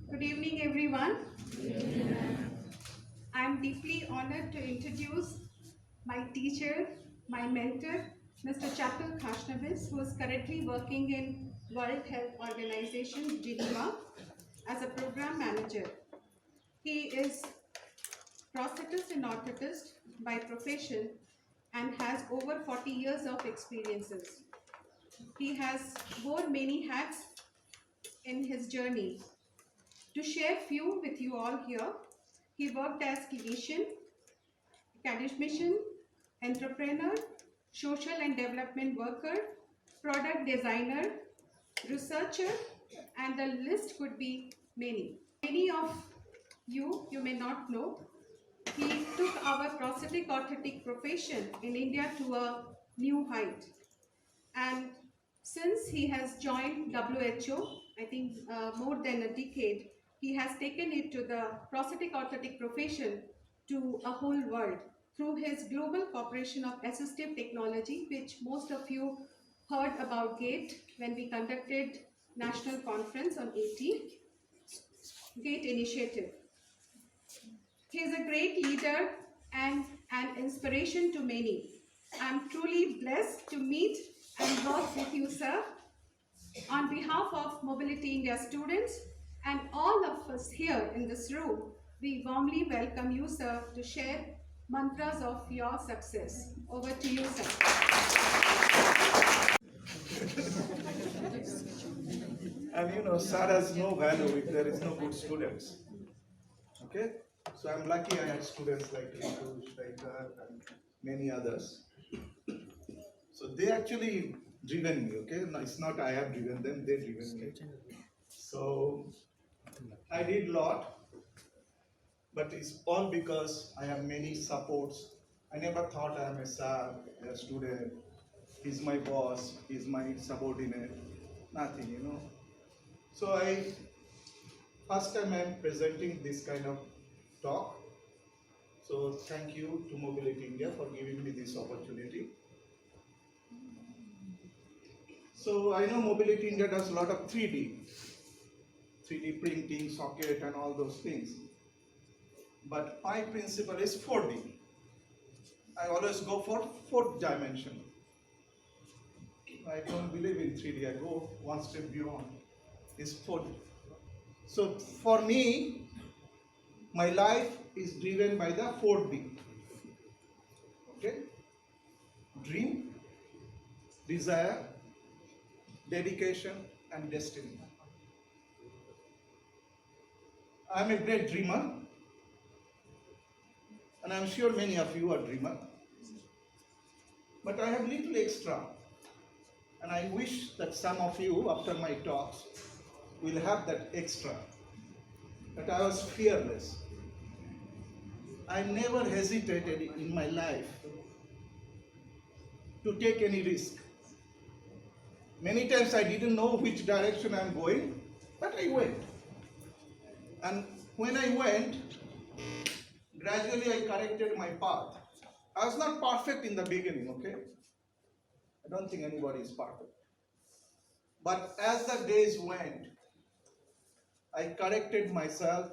Good evening, everyone. I am deeply honored to introduce my teacher, my mentor, Mr. Chapal Khasnabis, who is currently working in World Health Organization, Geneva, as a program manager. He is Prosthetist and Orthotist by profession and has over 40 years of experiences. He has worn many hats in his journey. To share few with you all here, he worked as clinician, academician, entrepreneur, social and development worker, product designer, researcher, and the list could be many. Many of you may not know, he took our prosthetic orthotic profession in India to a new height. And since he has joined WHO, I think more than a decade, he has taken it to the prosthetic orthotic profession to a whole world through his global cooperation of assistive technology, which most of you heard about GATE when we conducted national conference on 18th, GATE initiative. He is a great leader and an inspiration to many. I am truly blessed to meet and work with you, sir. On behalf of Mobility India students and all of us here in this room, we warmly welcome you, sir, to share mantras of your success. Over to you, sir. And sir has no value if there is no good students. Okay? So I'm lucky I had students like Ritu, Shaikar, and many others. So they actually driven me, okay? No, it's not I have driven them, they driven me. So I did a lot, but it's all because I have many supports. I never thought I am a sir, a student, he's my boss, he's my subordinate, nothing. So first time I am presenting this kind of talk. So thank you to Mobility India for giving me this opportunity. So I know Mobility India does a lot of 3D printing, socket and all those things. But my principle is 4D. I always go for 4th dimension. I don't believe in 3D, I go one step beyond. It's 4D. So for me, my life is driven by the 4D. Okay? Dream, desire, dedication, and destiny. I'm a great dreamer, and I'm sure many of you are dreamers. But I have little extra, and I wish that some of you, after my talks, will have that extra. That I was fearless. I never hesitated in my life to take any risk. Many times I didn't know which direction I'm going, but I went. And when I went, gradually I corrected my path. I was not perfect in the beginning, okay? I don't think anybody is perfect. But as the days went, I corrected myself.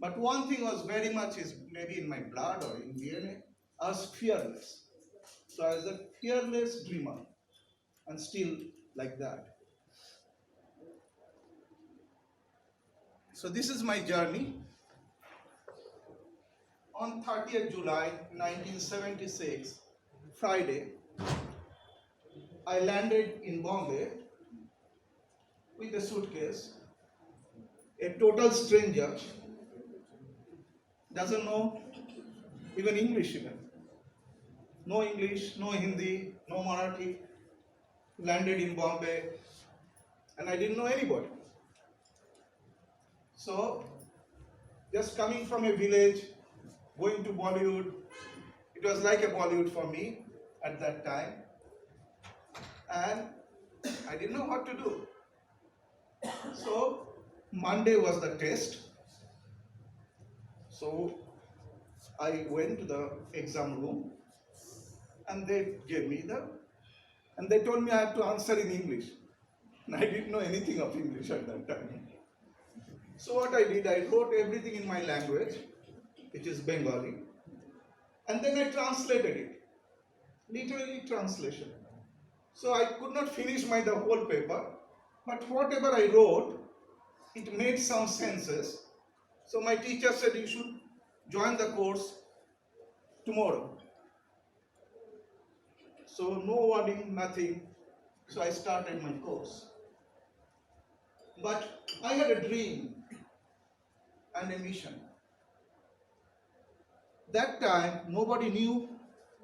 But one thing was very much is maybe in my blood or in DNA, I was fearless. So I was a fearless dreamer, and still like that. So this is my journey. On 30th July 1976, Friday, I landed in Bombay with a suitcase. A total stranger, doesn't know even English even. No English, no Hindi, no Marathi. Landed in Bombay, and I didn't know anybody. So, just coming from a village, going to Bollywood, it was like a Bollywood for me at that time. And I didn't know what to do. So, Monday was the test. So, I went to the exam room, and they gave me and they told me I have to answer in English. And I didn't know anything of English at that time. So what I did, I wrote everything in my language, which is Bengali, and then I translated it, literally translation. So I could not finish the whole paper, but whatever I wrote, it made some senses. So my teacher said you should join the course tomorrow. So no warning, nothing. So I started my course. But I had a dream and a mission. That time, nobody knew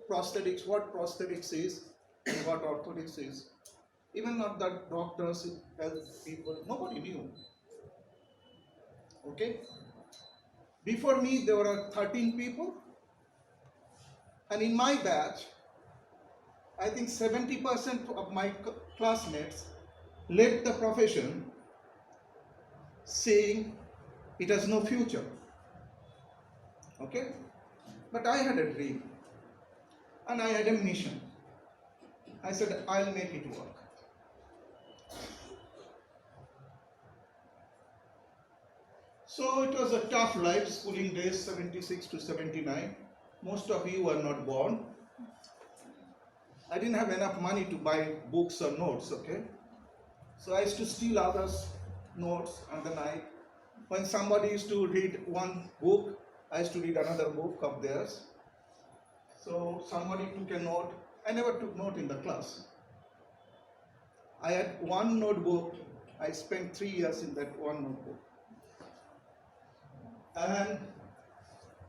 prosthetics, what prosthetics is and what orthotics is. Even not the doctors, health people, nobody knew. Okay? Before me, there were 13 people. And in my batch, I think 70% of my classmates left the profession saying it has no future. Okay? But I had a dream and I had a mission. I said, I'll make it work. So it was a tough life, schooling days, 76 to 79. Most of you were not born. I didn't have enough money to buy books or notes, okay? So I used to steal others' notes on the night. When somebody used to read one book, I used to read another book of theirs. So somebody took a note. I never took note in the class. I had one notebook. I spent 3 years in that one notebook.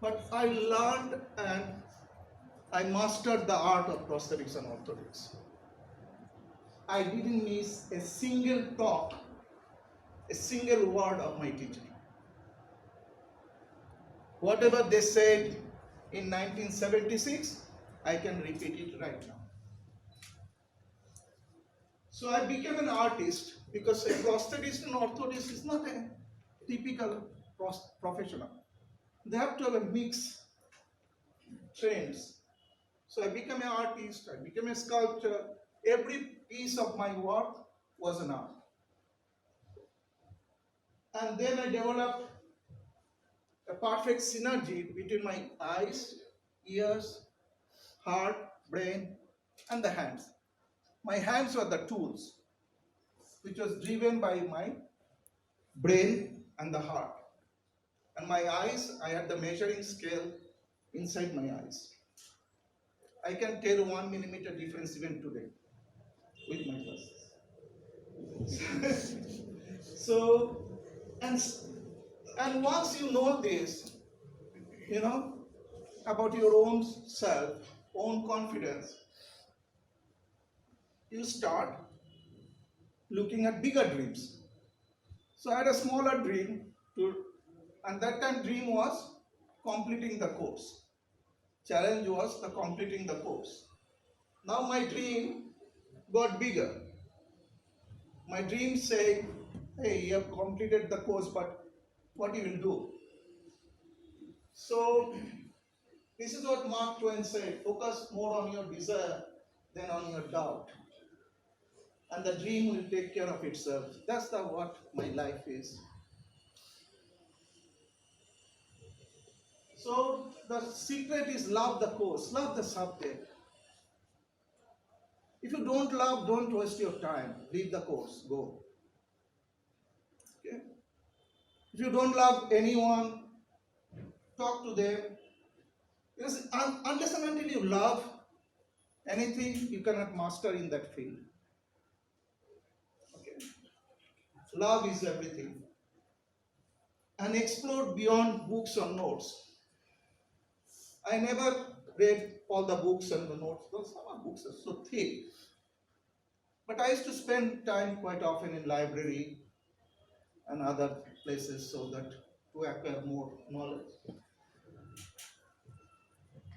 But I learned and I mastered the art of prosthetics and orthotics. I didn't miss a single talk, a single word of my teacher. Whatever they said in 1976, I can repeat it right now. So I became an artist because a prosthetist and orthotist is not a typical professional. They have to have a mix trends. So I became an artist, I became a sculptor. Every piece of my work was an art. And then I developed a perfect synergy between my eyes, ears, heart, brain, and the hands. My hands were the tools, which was driven by my brain and the heart. And my eyes, I had the measuring scale inside my eyes. I can tell 1 millimeter difference even today with my glasses. So, and once you know this, about your own self, own confidence, you start looking at bigger dreams. So I had a smaller dream, and that time dream was completing the course. Challenge was the completing the course. Now my dream got bigger. My dream said, hey, you have completed the course, but what you will do? So this is what Mark Twain said, focus more on your desire than on your doubt. And the dream will take care of itself. That's what my life is. So the secret is love the course, love the subject. If you don't love, don't waste your time. Leave the course, go. Okay? If you don't love anyone, talk to them. Because unless and until you love anything, you cannot master in that field. Okay? Love is everything. And explore beyond books or notes. I never read all the books and the notes. Some books are so thick. But I used to spend time quite often in library and other places so that to acquire more knowledge.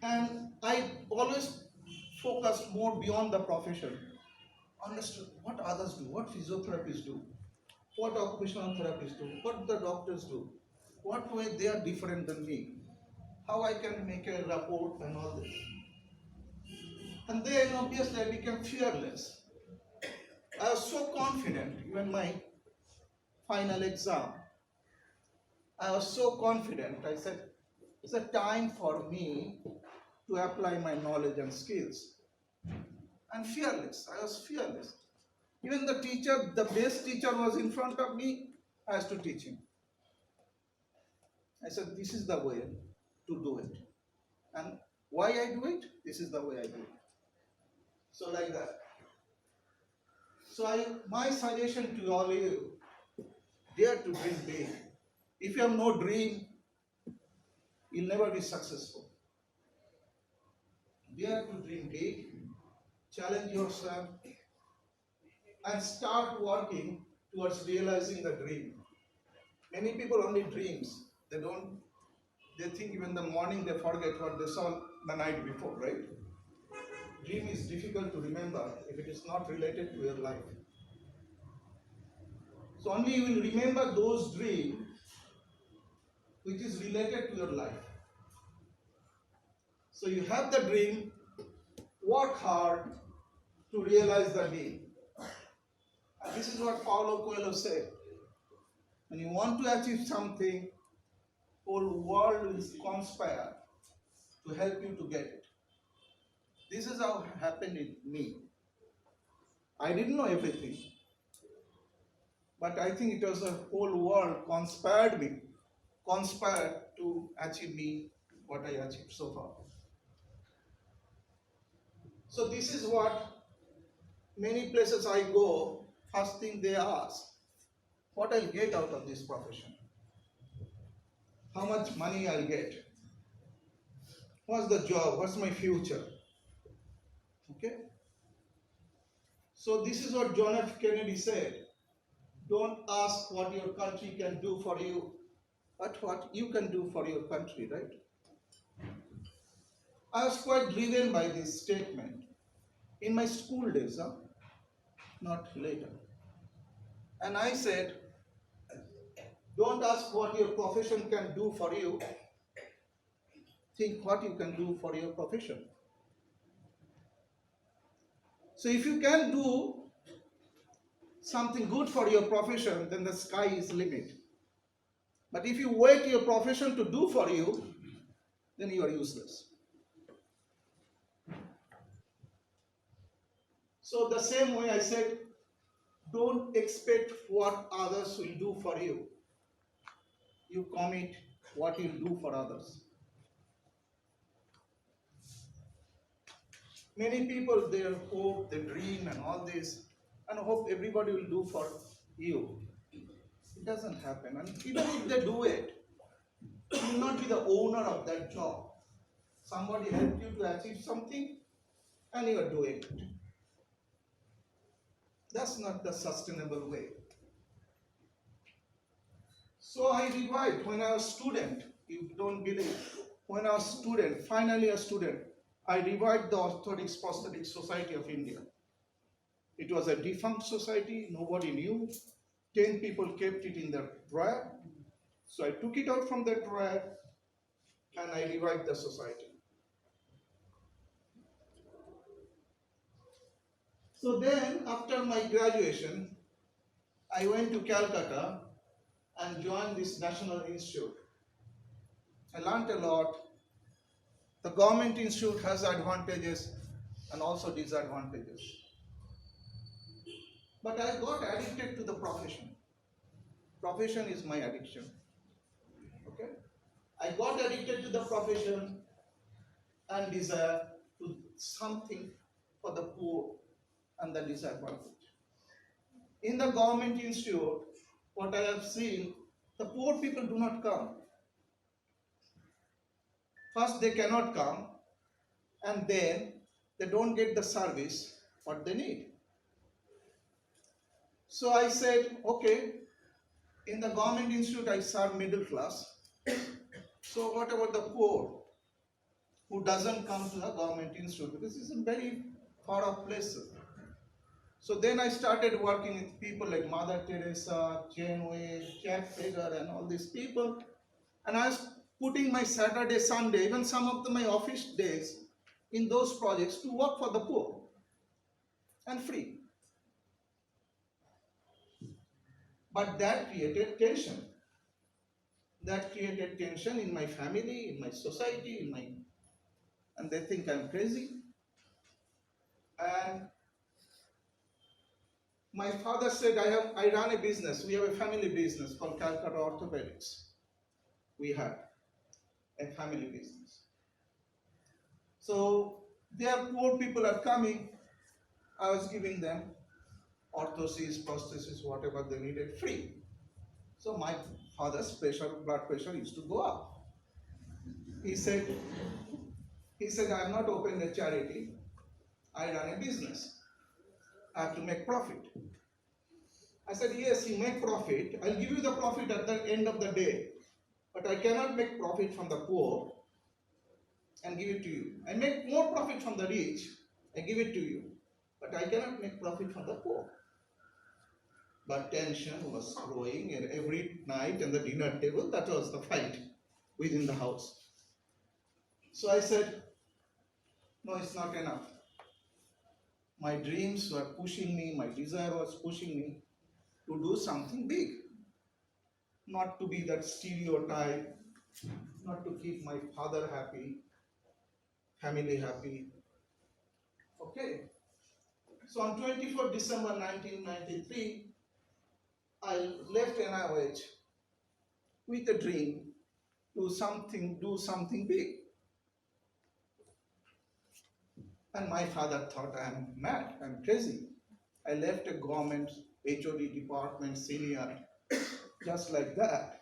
And I always focused more beyond the profession. Understood what others do, what physiotherapists do, what occupational therapists do, what the doctors do, what way they are different than me, how I can make a rapport and all this. And then obviously I became fearless. I was so confident, even my final exam. I was so confident. I said, it's a time for me to apply my knowledge and skills. And fearless. I was fearless. Even the teacher, the best teacher was in front of me, I has to teach him. I said, this is the way to do it. And why I do it? This is the way I do it. So like that. So my suggestion to all of you, dare to dream big. If you have no dream, you'll never be successful. Dare to dream big, challenge yourself, and start working towards realizing the dream. Many people only dreams. They think even in the morning they forget what they saw the night before, right? Dream is difficult to remember if it is not related to your life. So only you will remember those dreams which is related to your life. So you have the dream, work hard to realize the dream. And this is what Paulo Coelho said. When you want to achieve something, whole world will conspire to help you to get it. This is how it happened in me. I didn't know everything, but I think it was the whole world conspired to achieve me what I achieved so far. So this is what many places I go, first thing they ask, what I'll get out of this profession? How much money I'll get? What's the job? What's my future? Okay? So this is what John F. Kennedy said. Don't ask what your country can do for you, but what you can do for your country, right? I was quite driven by this statement in my school days, not later. And I said, don't ask what your profession can do for you. Think what you can do for your profession. So if you can do something good for your profession, then the sky is the limit. But if you wait your profession to do for you, then you are useless. So the same way I said, don't expect what others will do for you. You commit what you do for others. Many people, they hope, they dream and all this, and hope everybody will do for you. It doesn't happen. And even if they do it, you will not be the owner of that job. Somebody helped you to achieve something, and you are doing it. That's not the sustainable way. So I revived when I was a student. You don't believe. When I was a student, finally a student, I revived the Orthotist Prosthetist Society of India. It was a defunct society, nobody knew. 10 people kept it in their drawer. So I took it out from the drawer and I revived the society. So then, after my graduation, I went to Calcutta and joined this National Institute. I learned a lot. The government institute has advantages and also disadvantages. But I got addicted to the profession. Profession is my addiction. Okay? I got addicted to the profession and desire to something for the poor and the disadvantaged. In the government institute, what I have seen, the poor people do not come. First, they cannot come, and then they don't get the service what they need. So I said, okay, in the government institute I serve middle class. So what about the poor who doesn't come to the government institute? Because it's a very far off place. So then I started working with people like Mother Teresa, Geneva, Jack Fager, and all these people. And I was putting my Saturday, Sunday, even some of my office days in those projects to work for the poor and free. But that created tension. That created tension in my family, in my society, and they think I'm crazy. And my father said, I run a business. We have a family business called Calcutta Orthopedics. We had a family business. So their poor people are coming. I was giving them orthosis, prosthesis, whatever they needed, free. So my father's blood pressure used to go up. He said, I'm not opening a charity. I run a business. I have to make profit. I said, yes, you make profit. I'll give you the profit at the end of the day. But I cannot make profit from the poor and give it to you. I make more profit from the rich. I give it to you. But I cannot make profit from the poor. But tension was growing, and every night at the dinner table, that was the fight within the house. So I said, no, it's not enough. My dreams were pushing me, my desire was pushing me to do something big. Not to be that stereotype, not to keep my father happy, family happy. Okay. So on 24th December 1993, I left NIOH with a dream to do something big. And my father thought I'm mad, I'm crazy. I left a government HOD department senior, just like that.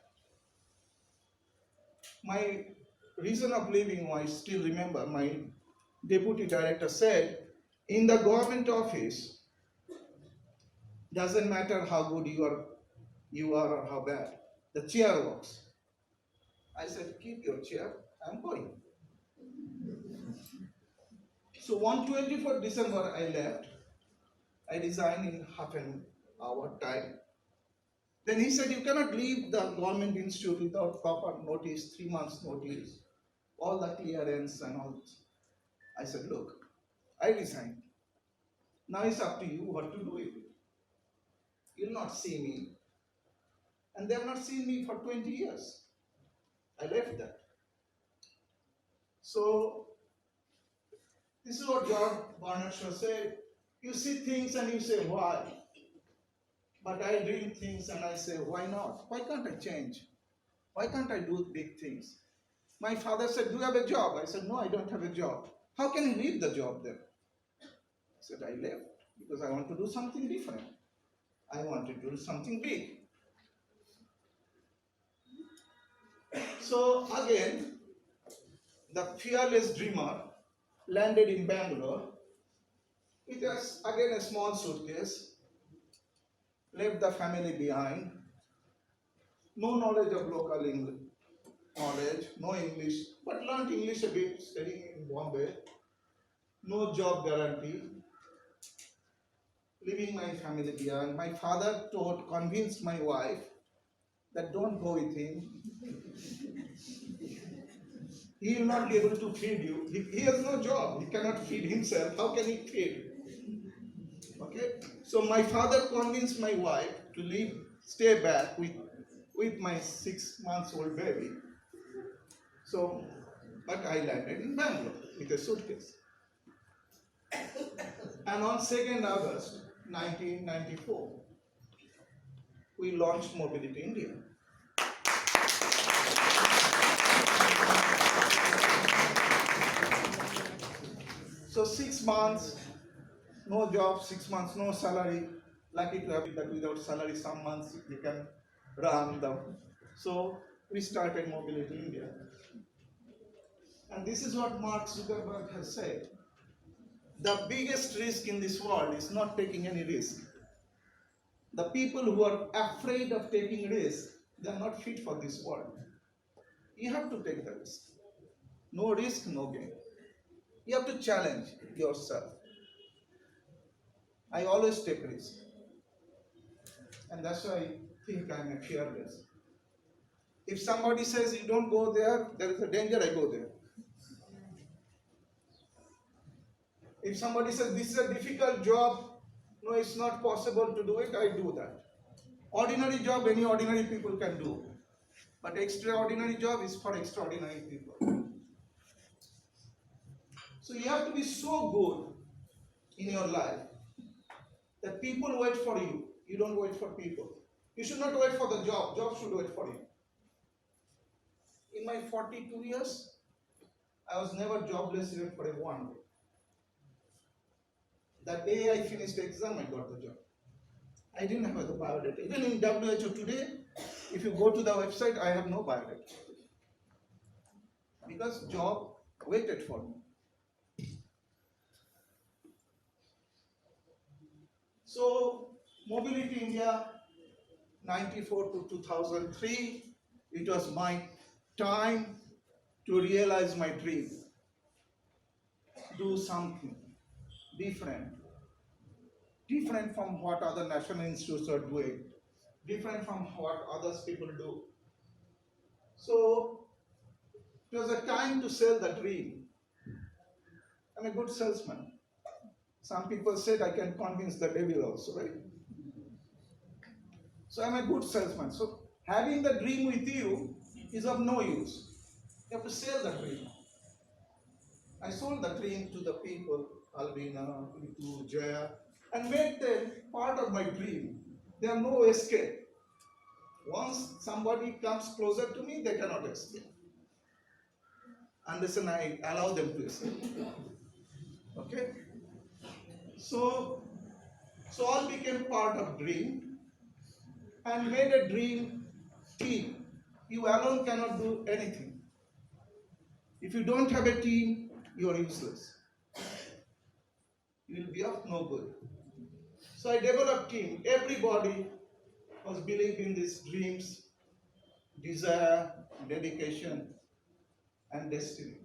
My reason of leaving, I still remember, my deputy director said, in the government office, doesn't matter how good you are or how bad, the chair works. I said, keep your chair, I'm going. So on 24th December, I left. I resigned in half an hour time. Then he said, you cannot leave the government institute without proper notice, 3 months notice, all the clearance and all. I said, look, I resigned. Now it's up to you what to do with it. You'll not see me. And they have not seen me for 20 years. I left that. So, this is what George Bernard Shaw said. You see things and you say, why? But I dream things and I say, why not? Why can't I change? Why can't I do big things? My father said, do you have a job? I said, no, I don't have a job. How can you leave the job then? I said, I left because I want to do something different. I want to do something big. So again, the fearless dreamer landed in Bangalore with again a small suitcase, left the family behind, no knowledge of local English, no English, but learned English a bit studying in Bombay, no job guarantee, leaving my family behind. My father convinced my wife that don't go with him. He will not be able to feed you. He has no job. He cannot feed himself. How can he feed? Okay. So my father convinced my wife to stay back with my 6-month-old baby. So, but I landed in Bangalore with a suitcase. And on 2nd August 1994, we launched Mobility India. So 6 months, no job, 6 months, no salary. Lucky to have that without salary, some months you can run them. So we started Mobility India. And this is what Mark Zuckerberg has said. The biggest risk in this world is not taking any risk. The people who are afraid of taking risk, they are not fit for this world. You have to take the risk. No risk, no gain. You have to challenge yourself. I always take risk. And that's why I think I'm a fearless. If somebody says you don't go there, there is a danger, I go there. If somebody says this is a difficult job, no, it's not possible to do it, I do that. Ordinary job, any ordinary people can do. But extraordinary job is for extraordinary people. So you have to be so good in your life that people wait for you. You don't wait for people. You should not wait for the job. Job should wait for you. In my 42 years, I was never jobless even for a one day. The day I finished the exam, I got the job. I didn't have the biodata. Even in WHO today, if you go to the website, I have no biodata. Because job waited for me. So, Mobility India, 94 to 2003, it was my time to realize my dream. Do something different. Different from what other national institutes are doing. Different from what others people do. So, it was a time to sell the dream. I'm a good salesman. Some people said I can convince the devil also, right? So I'm a good salesman. So having the dream with you is of no use. You have to sell the dream. I sold the dream to the people, Alvina, Ritu, Jaya, and made them part of my dream. They have no escape. Once somebody comes closer to me, they cannot escape. Unless I allow them to escape. Okay? So all became part of dream and made a dream team. You alone cannot do anything. If you don't have a team, you are useless. You will be of no good. So I developed team. Everybody was believing these dreams, desire, dedication, and destiny.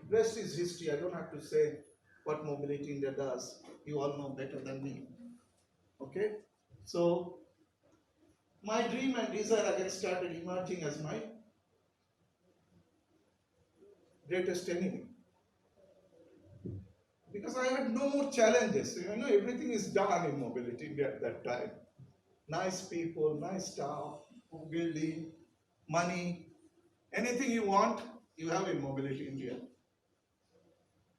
Rest is history. I don't have to say what Mobility India does. You all know better than me. Okay? So my dream and desire again started emerging as my greatest enemy. Because I had no more challenges. You know, everything is done in Mobility India at that time. Nice people, nice staff, building, money, anything you want, you have in Mobility India.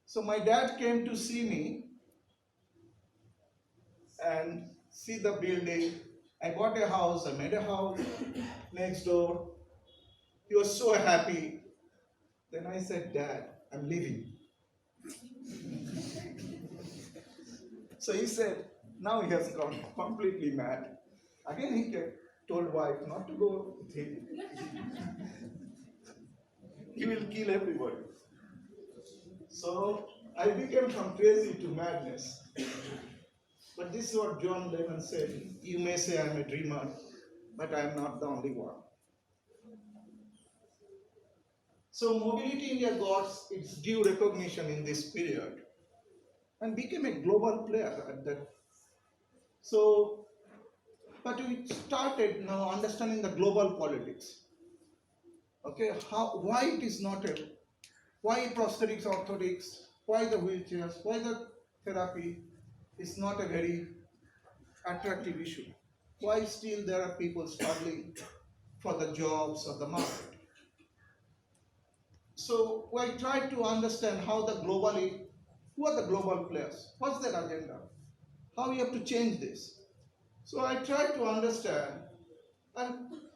So my dad came to see me and see the building. I bought a house, I made a house next door. He was so happy. Then I said, Dad, I'm leaving. So he said, now he has gone completely mad. Again he told wife not to go with him. He will kill everybody. So I became from crazy to madness. But this is what John Lennon said. You may say I'm a dreamer, but I am not the only one. So Mobility India got its due recognition in this period and became a global player at that. So, but we started now understanding the global politics. Okay, why it is not a, why prosthetics, orthotics, why the wheelchairs, why the therapy is not a very attractive issue. Why still there are people struggling for the jobs of the market? So we tried to understand how the globally, who are the global players? What's their agenda? How we have to change this? So I tried to understand and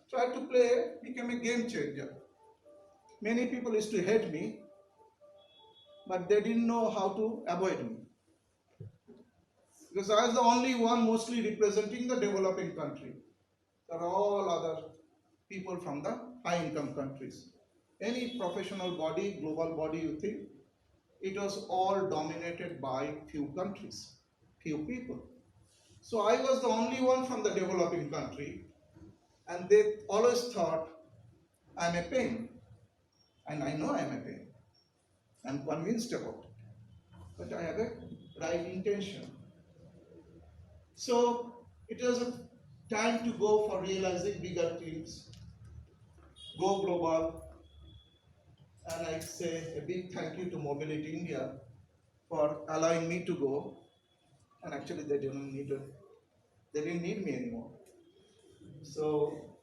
tried to play, became a game changer. Many people used to hate me, but they didn't know how to avoid me. Because I was the only one mostly representing the developing country. There are all other people from the high income countries. Any professional body, global body you think, it was all dominated by few countries, few people. So I was the only one from the developing country, and they always thought I'm a pain. And I know I'm a pain. I'm convinced about it. But I have a right intention. So it was a time to go for realizing bigger teams, go global, and I say a big thank you to Mobility India for allowing me to go. And actually they didn't need me anymore. So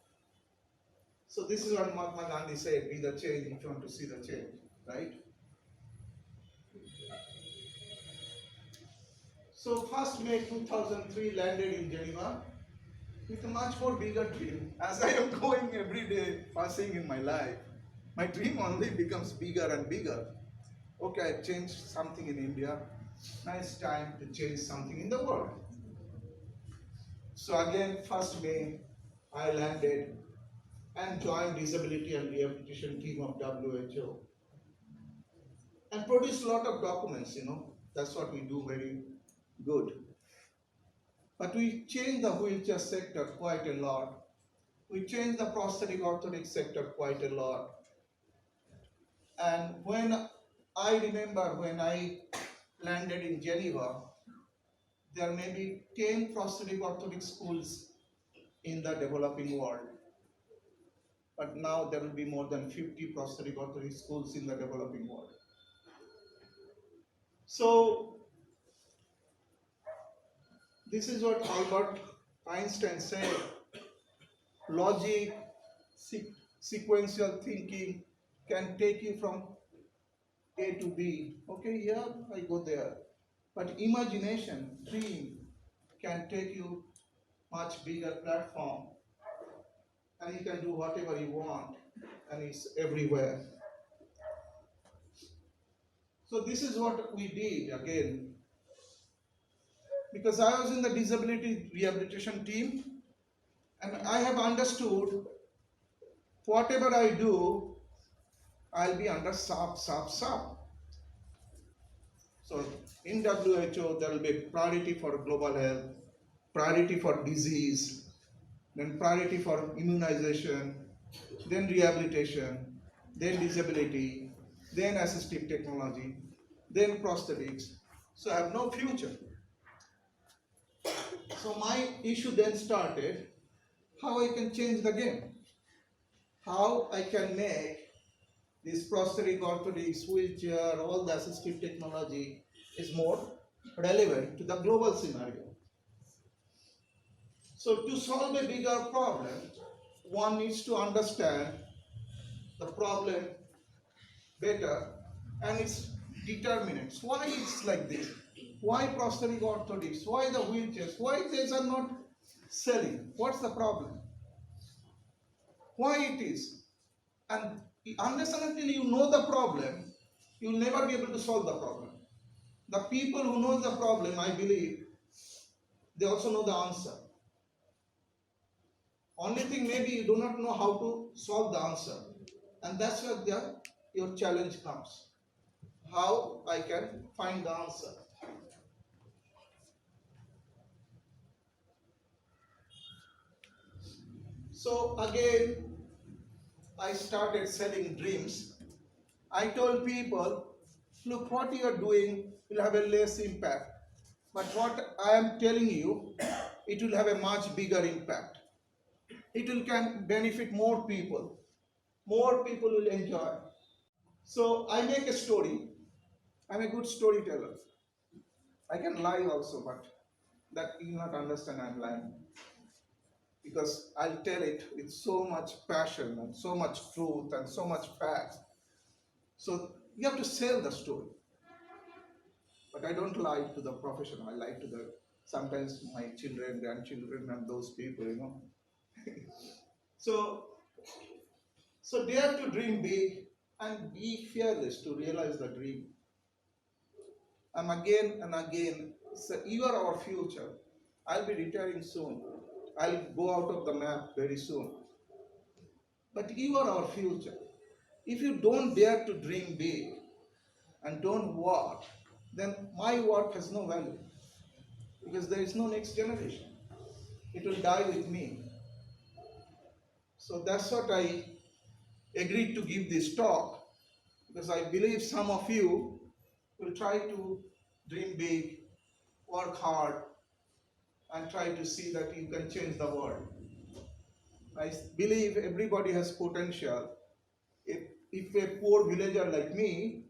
So this is what Mahatma Gandhi said, be the change if you want to see the change, right? So 1st May 2003 landed in Geneva with a much more bigger dream. As I am going every day, passing in my life, my dream only becomes bigger and bigger. Okay, I changed something in India. Now it's time to change something in the world. So again, 1st May, I landed and joined disability and rehabilitation team of WHO and produced a lot of documents, That's what we do very good. But we changed the wheelchair sector quite a lot. We changed the prosthetic orthotic sector quite a lot. And I remember when I landed in Geneva, there may be 10 prosthetic orthotic schools in the developing world. But now there will be more than 50 prosthetic orthotic schools in the developing world. So this is what Albert Einstein said. Logic, sequential thinking can take you from A to B. Okay, here I go there. But imagination, dream, can take you much bigger platform, and you can do whatever you want, and it's everywhere. So this is what we did again. Because I was in the disability rehabilitation team, and I have understood whatever I do, I'll be under sub. So in WHO, there will be priority for global health, priority for disease, then priority for immunization, then rehabilitation, then disability, then assistive technology, then prosthetics. So I have no future. So my issue then started, how I can change the game, how I can make this prosthetic orthotics, wheelchair, all the assistive technology is more relevant to the global scenario. So to solve a bigger problem, one needs to understand the problem better and its determinants. Why it's like this? Why prosthetic orthotics? Why the wheelchairs? Why these are not selling? What's the problem? Why it is? And unless and until you know the problem, you will never be able to solve the problem. The people who know the problem, I believe, they also know the answer. Only thing, maybe you do not know how to solve the answer. And that's where your challenge comes. How I can find the answer. So again, I started selling dreams. I told people, look, what you are doing will have a less impact. But what I am telling you, it will have a much bigger impact. It can benefit more people. More people will enjoy. So I make a story. I'm a good storyteller. I can lie also, but that you will not understand I'm lying. Because I'll tell it with so much passion and so much truth and so much facts. So you have to sell the story. But I don't lie to the profession. I lie to sometimes my children, grandchildren, and those people, So dare to dream big and be fearless to realize the dream. And again and again, so you are our future. I'll be retiring soon. I'll go out of the map very soon. But you are our future. If you don't dare to dream big and don't work, then my work has no value. Because there is no next generation. It will die with me. So that's what I agreed to give this talk, because I believe some of you will try to dream big, work hard, and try to see that you can change the world. I believe everybody has potential. If a poor villager like me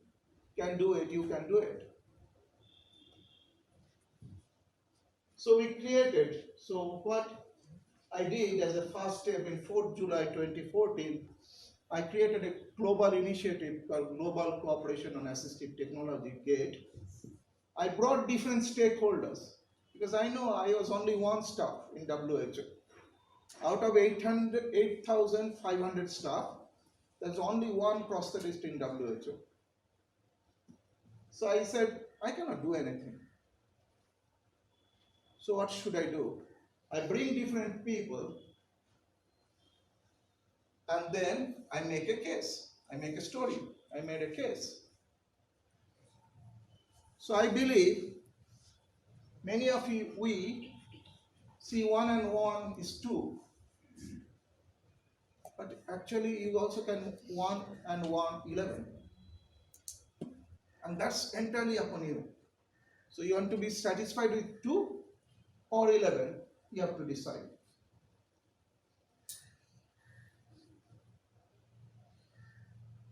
can do it, you can do it. So we created. So what I did as a first step in 4th July 2014, I created a global initiative called Global Cooperation on Assistive Technology, GATE. I brought different stakeholders because I know I was only one staff in WHO. Out of 8,500 staff, there's only one prosthetist in WHO. So I said, I cannot do anything. So what should I do? I bring different people and then I make a case. I make a story. I made a case. So I believe many of you, we see 1 and 1 is 2. But actually you also can 1 and 1, 11. And that's entirely upon you. So you want to be satisfied with 2 or 11, you have to decide.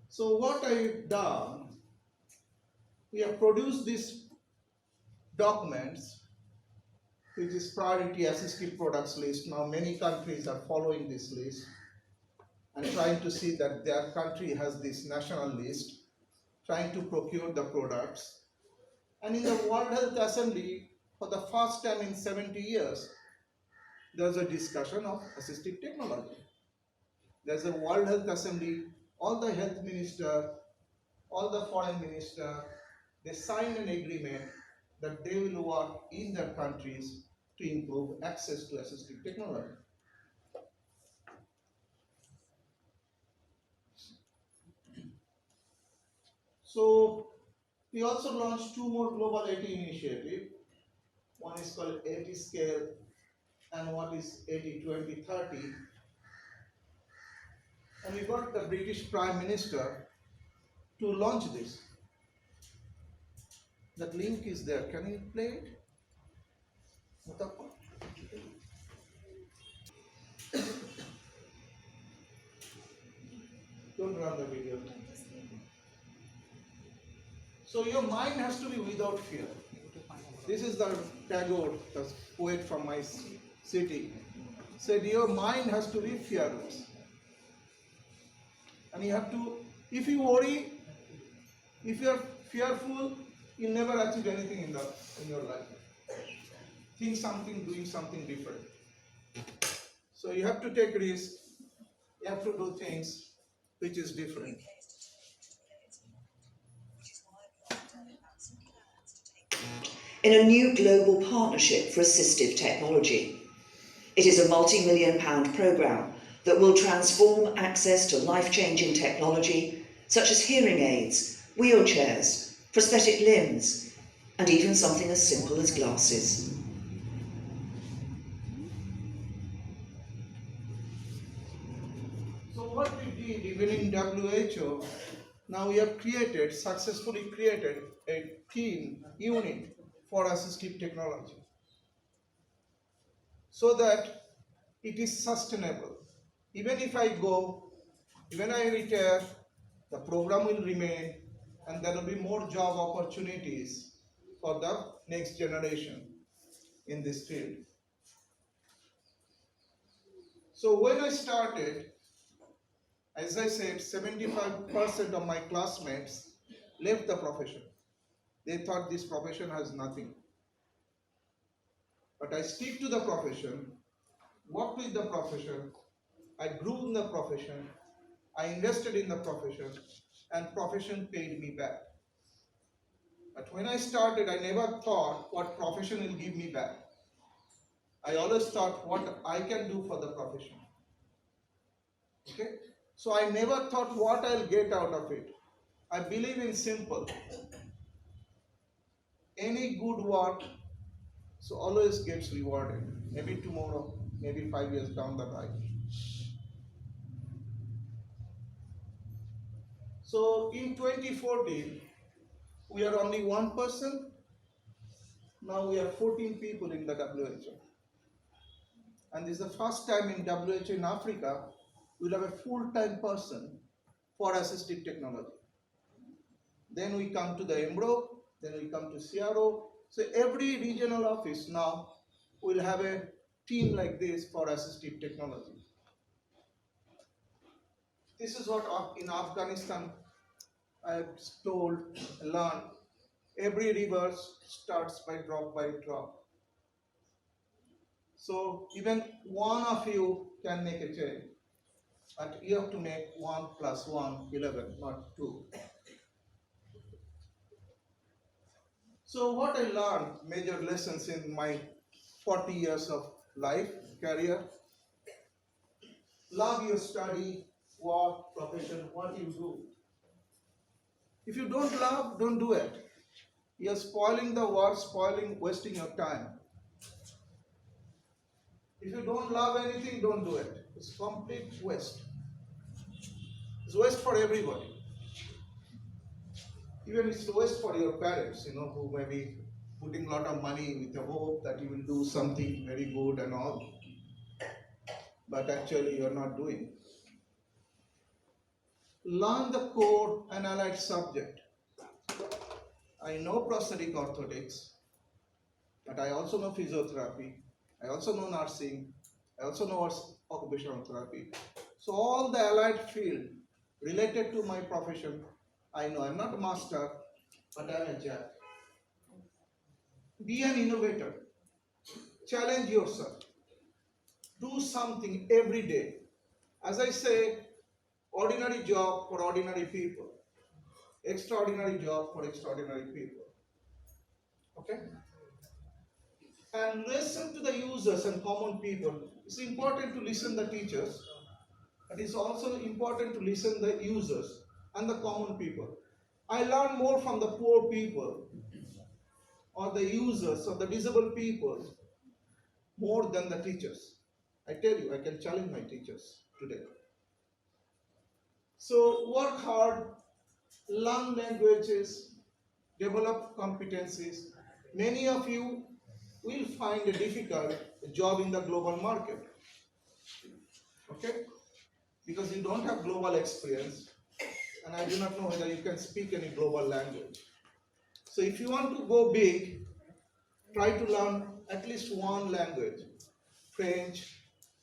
So what I've done, we have produced these documents, which is priority assistive products list. Now many countries are following this list and trying to see that their country has this national list, trying to procure the products. And in the World Health Assembly, for the first time in 70 years, there's a discussion of assistive technology. There's a World Health Assembly, all the health minister, all the foreign minister, they sign an agreement that they will work in their countries to improve access to assistive technology. So we also launched 2 more global 80 initiatives. One is called 80 scale and one is 80 20 30. And we got the British Prime Minister to launch this. That link is there. Can you play it? Don't run the video. So your mind has to be without fear. This is the Tagore, the poet from my city. Said your mind has to be fearless. And you have to, if you worry, if you are fearful, you'll never achieve anything in your life. Think something, doing something different. So you have to take risks. You have to do things which is different. In a new global partnership for assistive technology. It is a multi-million-pound programme that will transform access to life-changing technology such as hearing aids, wheelchairs, prosthetic limbs, and even something as simple as glasses. So what we did even in WHO, now we have successfully created a team unit for assistive technology so that it is sustainable. Even if I go, even I retire, the program will remain and there will be more job opportunities for the next generation in this field. So when I started, as I said, 75% of my classmates left the profession. They thought this profession has nothing. But I stick to the profession, worked with the profession, I grew in the profession, I invested in the profession, and profession paid me back. But when I started, I never thought what profession will give me back. I always thought what I can do for the profession. Okay? So I never thought what I'll get out of it. I believe in simple. Any good work so always gets rewarded. Maybe tomorrow, maybe 5 years down the line. So in 2014, we are only one person. Now we are 14 people in the WHO. And this is the first time in WHO in Africa, we'll have a full-time person for assistive technology. Then we come to the EMBRO, then we come to CRO. So every regional office now will have a team like this for assistive technology. This is what in Afghanistan I learned. Every river starts by drop. So even one of you can make a change, but you have to make 1 + 1 = 11, not 2. So what I learned, major lessons in my 40 years of life, career: love your study, work, profession, what you do. If you don't love, don't do it. You're spoiling the work, wasting your time. If you don't love anything, don't do it. It's complete waste. It's waste for everybody. Even it's waste for your parents, who may be putting a lot of money with the hope that you will do something very good and all, but actually you're not doing. Learn the core and allied subject. I know prosthetic orthotics, but I also know physiotherapy, I also know nursing, I also know occupational therapy. So all the allied field related to my profession, I know. I'm not a master, but I'm a jack. Be an innovator. Challenge yourself. Do something every day. As I say, ordinary job for ordinary people. Extraordinary job for extraordinary people. Okay? And listen to the users and common people. It's important to listen to the teachers, but it's also important to listen to the users and the common people. I learn more from the poor people or the users or the disabled people more than the teachers. I tell you, I can challenge my teachers today. So work hard, learn languages, develop competencies. Many of you will find a difficult job in the global market. Okay? Because you don't have global experience, and I do not know whether you can speak any global language. So if you want to go big, try to learn at least one language: French,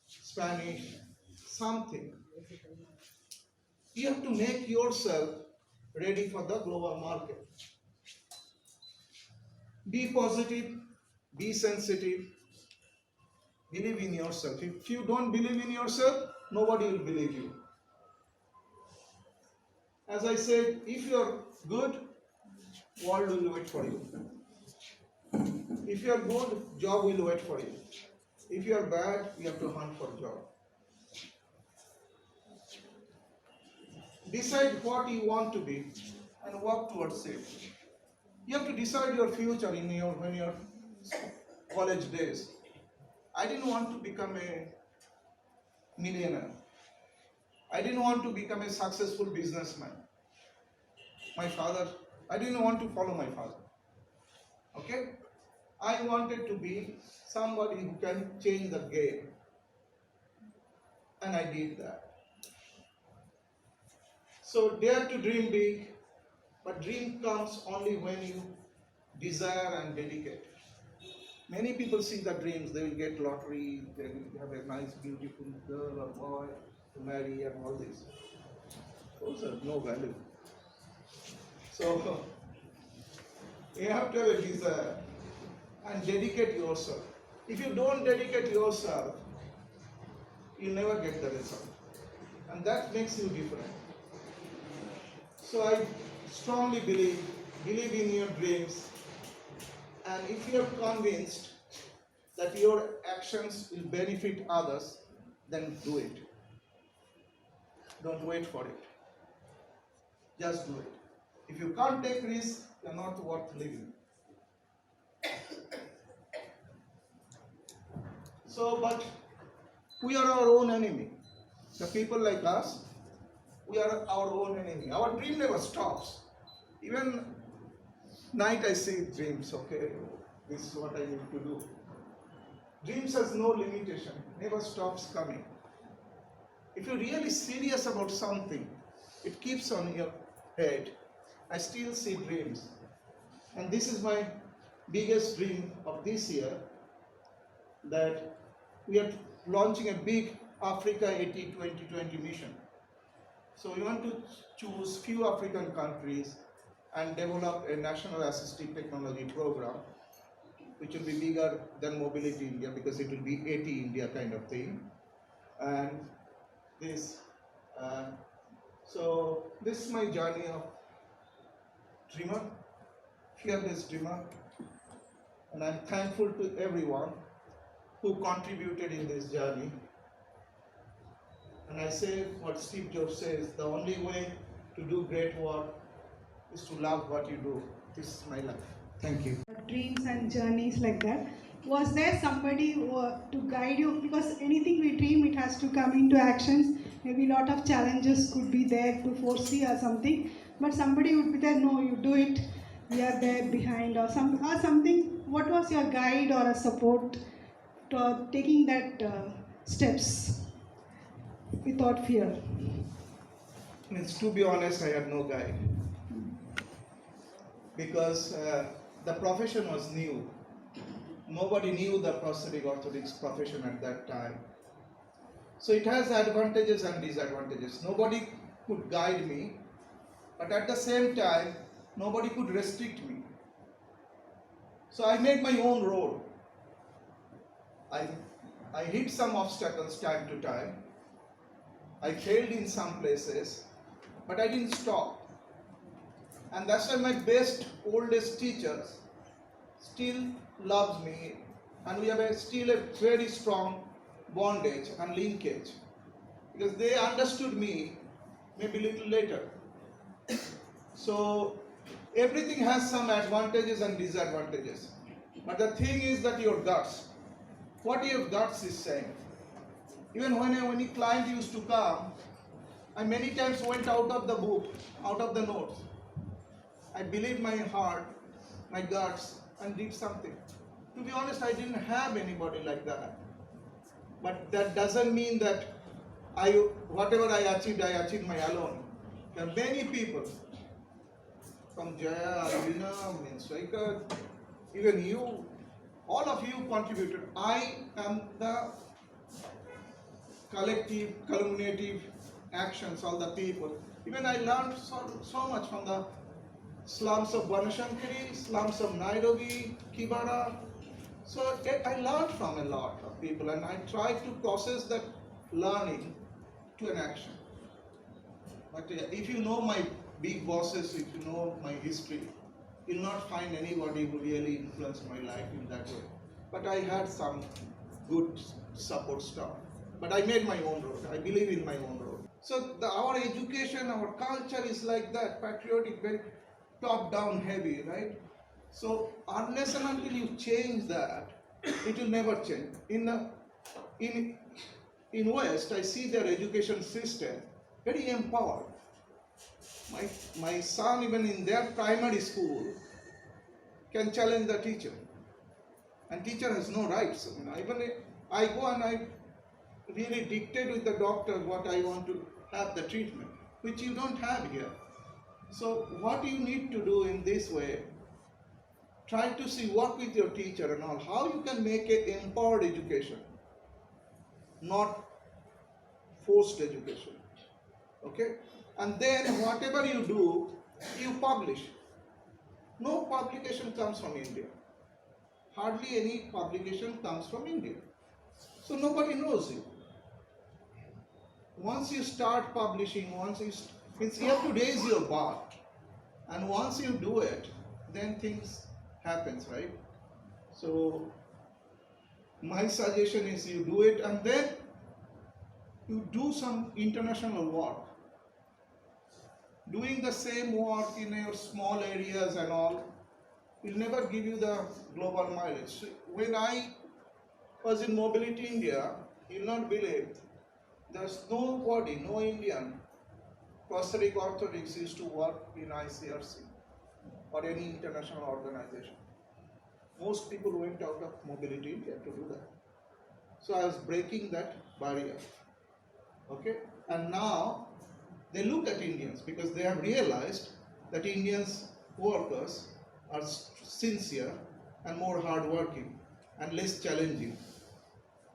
Spanish, something. You have to make yourself ready for the global market. Be positive, be sensitive, believe in yourself. If you don't believe in yourself, nobody will believe you. As I said, if you're good, world will wait for you. If you're good, job will wait for you. If you're bad, you have to hunt for job. Decide what you want to be and work towards it. You have to decide your future when you're college days. I didn't want to become a millionaire. I didn't want to become a successful businessman. I didn't want to follow my father. Okay? I wanted to be somebody who can change the game. And I did that. So dare to dream big, but dream comes only when you desire and dedicate. Many people see the dreams, they will get lottery, they will have a nice, beautiful girl or boy to marry and all this. Those have no value. So you have to have a desire and dedicate yourself. If you don't dedicate yourself, you'll never get the result. And that makes you different. So I strongly believe in your dreams, and if you are convinced that your actions will benefit others, then do it. Don't wait for it. Just do it. If you can't take risks, you're not worth living. So, but we are our own enemy. The people like us, we are our own enemy. Our dream never stops. Even night I see dreams, okay, this is what I need to do. Dreams has no limitation, never stops coming. If you're really serious about something, it keeps on your head. I still see dreams. And this is my biggest dream of this year, that we are launching a big Africa 80-20-20 mission. So we want to choose few African countries and develop a national assistive technology program, which will be bigger than Mobility India because it will be 80 India kind of thing. And this, so this is my journey of dreamer, fearless dreamer, and I'm thankful to everyone who contributed in this journey. And I say what Steve Jobs says, the only way to do great work is to love what you do. This is my life. Thank you. Dreams and journeys like that. Was there somebody to guide you? Because anything we dream, it has to come into actions. Maybe a lot of challenges could be there to foresee or something. But somebody would be there, no, you do it, we are there behind or something. What was your guide or a support to taking that steps without fear? Means, to be honest, I had no guide. Because the profession was new. Nobody knew the prosthetic orthotics profession at that time. So it has advantages and disadvantages. Nobody could guide me, but at the same time, nobody could restrict me. So I made my own road. I hit some obstacles time to time. I failed in some places, but I didn't stop. And that's why my best, oldest teachers still loves me, and we have still a very strong bondage and linkage, because they understood me maybe a little later. So everything has some advantages and disadvantages, but the thing is that your guts, what your guts is saying. Even when any client used to come, I many times went out of the book, out of the notes. I believed my heart, my guts, and did something. To be honest, I didn't have anybody like that. But that doesn't mean that whatever I achieved my alone. There are many people, from Jaya, Alvina, Minstraker, even you, all of you contributed. I am the collective, culminative actions, all the people. Even I learned so much from the slums of Banashankari, slums of Nairobi, Kibara. So I learned from a lot of people, and I tried to process that learning to an action. But if you know my big bosses, if you know my history, you'll not find anybody who really influenced my life in that way. But I had some good support staff. But I made my own road. I believe in my own road. So our education, our culture is like that, patriotic, very top-down heavy, right? So unless and until you change that, it will never change. In West, I see their education system very empowered. My son, even in their primary school, can challenge the teacher, and teacher has no rights. Even I go and I really dictate with the doctor what I want to have the treatment, which you don't have here. So what you need to do in this way, try to work with your teacher and all, how you can make an empowered education, not forced education. Okay? And then whatever you do, you publish. No publication comes from India. Hardly any publication comes from India. So nobody knows you. Once you start publishing, means you have to raise your bar. And once you do it, then things happens, right? So my suggestion is you do it, and then you do some international work. Doing the same work in your small areas and all will never give you the global mileage. When I was in Mobility India, you'll not believe, there's nobody, no Indian prosthetic orthotics used to work in ICRC or any international organization. Most people went out of Mobility India to do that. So I was breaking that barrier. Okay? And now they look at Indians because they have realized that Indians workers are sincere and more hardworking and less challenging.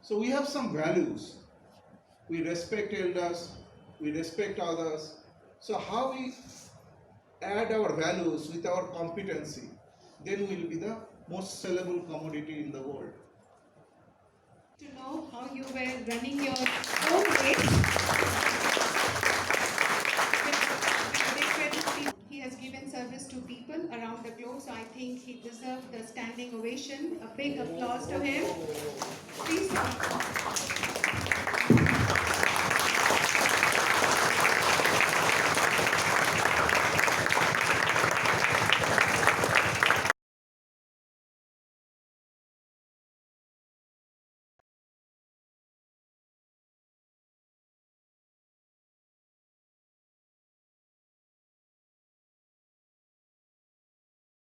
So we have some values. We respect elders, we respect others. So how we add our values with our competency, then we will be the most sellable commodity in the world. To know how you were running your own race. He has given service to people around the globe, so I think he deserves the standing ovation. A big applause to him. Please.